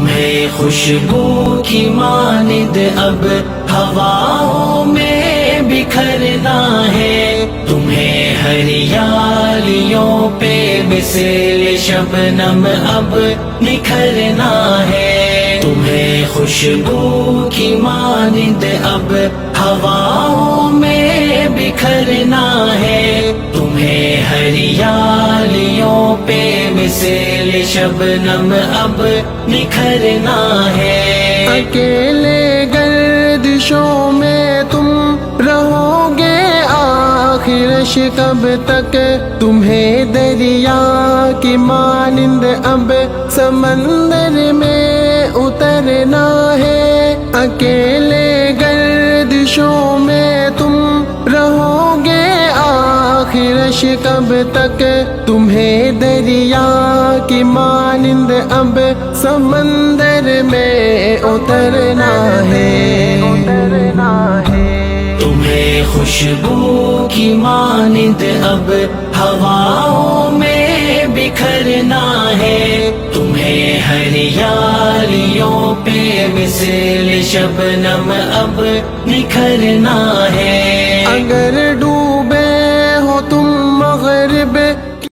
تمہیں خوشبو کی مانند اب ہواؤں میں بکھرنا ہے، تمہیں ہریالیوں پہ مثل شبنم اب نکھرنا ہے، تمہیں خوشبو کی مانند اب ہواؤں میں بکھرنا ہے، تمہیں ہریالیوں پہ مثل شبنم اب نکھرنا ہے۔ اکیلے گردشوں میں تم رہو گے آخرش کب تک، تمہیں دریا کی مانند اب سمندر میں اترنا ہے، اکیلے گردشوں میں تم رہو گے آخرش کب تک، تمہیں دریا کی مانند اب سمندر میں اترنا ہے۔ تمہیں خوشبو کی مانند اب ہواؤں میں بکھرنا ہے، تمہیں ہریالیوں پہ مثل شبنم اب نکھرنا ہے۔ اگر